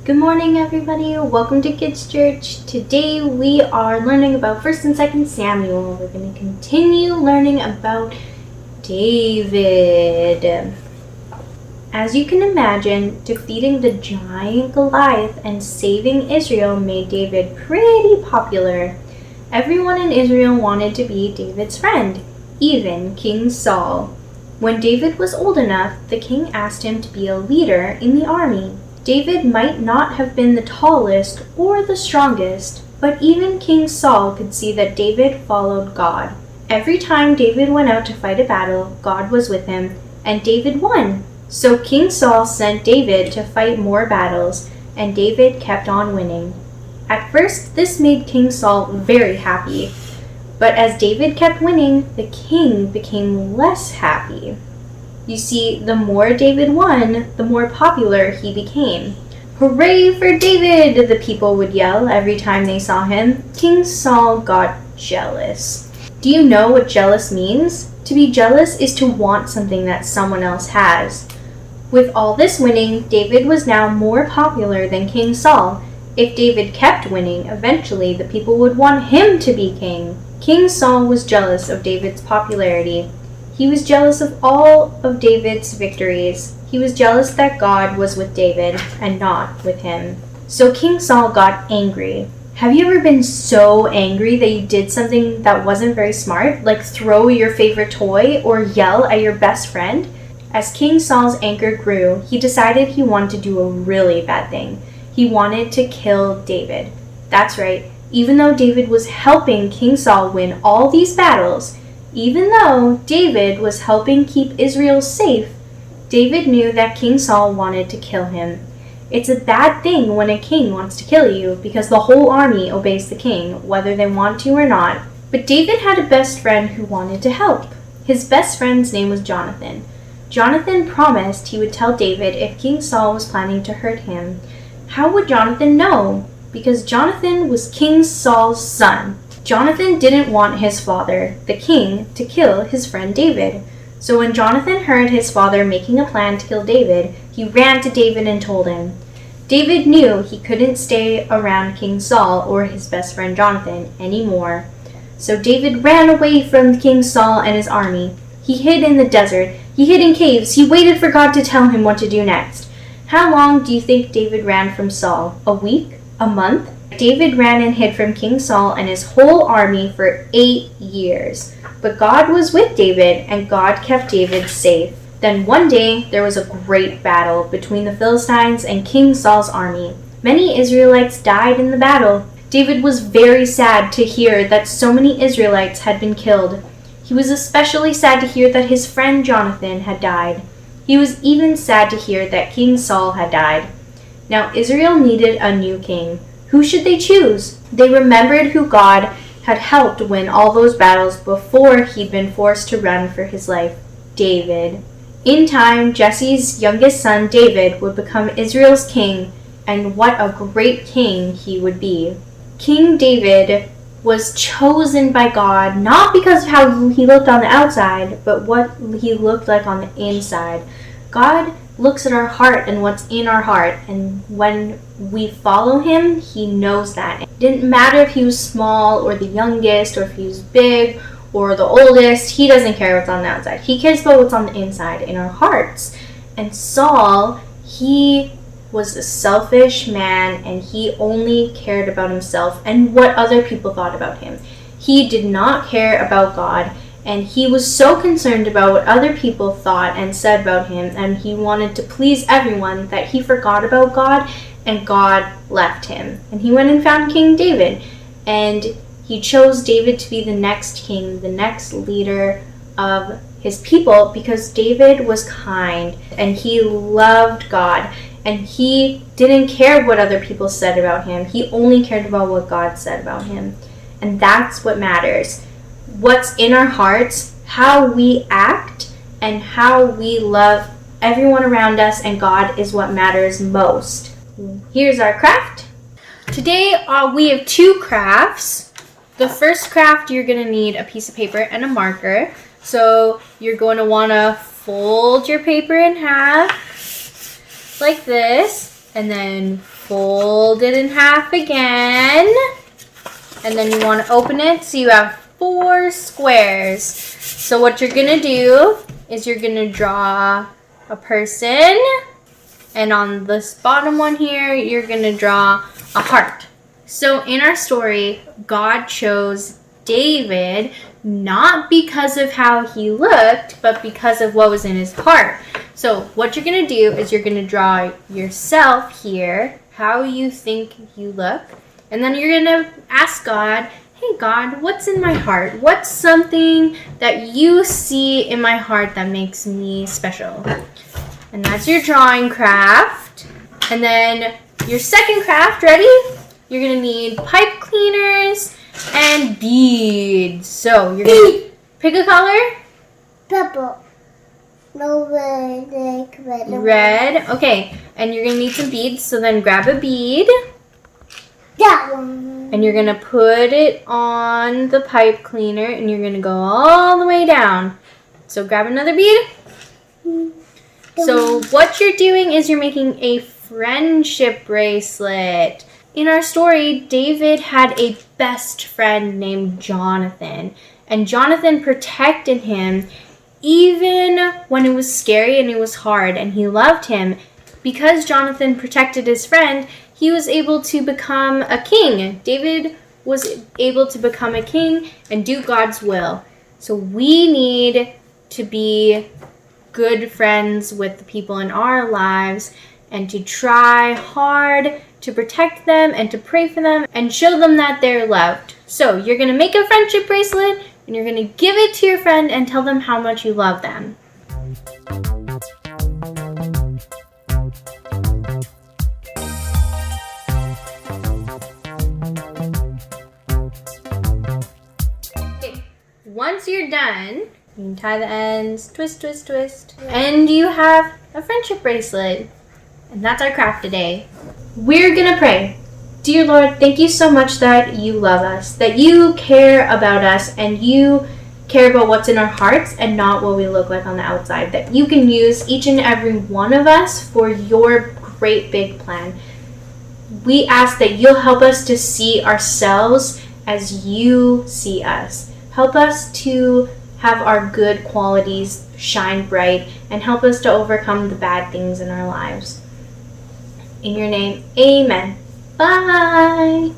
Good morning, everybody. Welcome to Kids Church. Today we are learning about 1st and 2nd Samuel. We're going to continue learning about David. As you can imagine, defeating the giant Goliath and saving Israel made David pretty popular. Everyone in Israel wanted to be David's friend, even King Saul. When David was old enough, the king asked him to be a leader in the army. David might not have been the tallest or the strongest, but even King Saul could see that David followed God. Every time David went out to fight a battle, God was with him, and David won. So King Saul sent David to fight more battles, and David kept on winning. At first, this made King Saul very happy, but as David kept winning, the king became less happy. You see, the more David won, the more popular he became. "Hooray for David!" the people would yell every time they saw him. King Saul got jealous. Do you know what jealous means? To be jealous is to want something that someone else has. With all this winning, David was now more popular than King Saul. If David kept winning, eventually the people would want him to be king. King Saul was jealous of David's popularity. He was jealous of all of David's victories. He was jealous that God was with David and not with him. So King Saul got angry. Have you ever been so angry that you did something that wasn't very smart, like throw your favorite toy or yell at your best friend? As King Saul's anger grew, he decided he wanted to do a really bad thing. He wanted to kill David. That's right, even though David was helping King Saul win all these battles, even though David was helping keep Israel safe, David knew that King Saul wanted to kill him. It's a bad thing when a king wants to kill you because the whole army obeys the king, whether they want to or not. But David had a best friend who wanted to help. His best friend's name was Jonathan. Jonathan promised he would tell David if King Saul was planning to hurt him. How would Jonathan know? Because Jonathan was King Saul's son. Jonathan didn't want his father, the king, to kill his friend David. So when Jonathan heard his father making a plan to kill David, he ran to David and told him. David knew he couldn't stay around King Saul or his best friend Jonathan anymore. So David ran away from King Saul and his army. He hid in the desert. He hid in caves. He waited for God to tell him what to do next. How long do you think David ran from Saul? A week? A month? David ran and hid from King Saul and his whole army for 8 years. But God was with David, and God kept David safe. Then one day, there was a great battle between the Philistines and King Saul's army. Many Israelites died in the battle. David was very sad to hear that so many Israelites had been killed. He was especially sad to hear that his friend Jonathan had died. He was even sad to hear that King Saul had died. Now Israel needed a new king. Who should they choose? They remembered who God had helped win all those battles before he'd been forced to run for his life, David. In time, Jesse's youngest son, David, would become Israel's king, and what a great king he would be. King David was chosen by God not because of how he looked on the outside, but what he looked like on the inside. God looks at our heart and what's in our heart, and when we follow him, he knows that. It didn't matter if he was small or the youngest or if he was big or the oldest. He doesn't care what's on the outside. He cares about what's on the inside, in our hearts. And Saul, he was a selfish man, and he only cared about himself and what other people thought about him. He did not care about God, and he was so concerned about what other people thought and said about him, and he wanted to please everyone that he forgot about God, and God left him. And he went and found King David, and he chose David to be the next king, the next leader of his people, because David was kind, and he loved God, and he didn't care what other people said about him. He only cared about what God said about him. And that's what matters. What's in our hearts, how we act, and how we love everyone around us and God is what matters most. Here's our craft. Today we have 2 crafts. The first craft, you're going to need a piece of paper and a marker. So you're going to want to fold your paper in half like this, And then fold it in half again. And then you want to open it so you have 4 squares. So what you're going to do is you're going to draw a person. And on this bottom one here, you're going to draw a heart. So in our story, God chose David not because of how he looked, but because of what was in his heart. So what you're going to do is you're going to draw yourself here, how you think you look. And then you're going to ask God, hey God, what's in my heart? What's something that you see in my heart that makes me special? And that's your drawing craft. And then your second craft, ready? You're going to need pipe cleaners and beads. So you're going to pick a color. Purple. No red, like red. Red. Okay. And you're going to need some beads. So then grab a bead. That one. And you're going to put it on the pipe cleaner. And you're going to go all the way down. So grab another bead. So what you're doing is you're making a friendship bracelet. In our story, David had a best friend named Jonathan. And Jonathan protected him even when it was scary and it was hard. And he loved him. Because Jonathan protected his friend, he was able to become a king. David was able to become a king and do God's will. So we need to be good friends with the people in our lives and to try hard to protect them and to pray for them and show them that they're loved. So you're going to make a friendship bracelet and you're going to give it to your friend and tell them how much you love them. Okay, once you're done, you can tie the ends, twist, twist, twist, and you have a friendship bracelet. And that's our craft today. We're gonna pray. Dear Lord, thank you so much that you love us, that you care about us, and you care about what's in our hearts and not what we look like on the outside, that you can use each and every one of us for your great big plan. We ask that you'll help us to see ourselves as you see us. Help us to have our good qualities shine bright and help us to overcome the bad things in our lives. In your name, amen. Bye.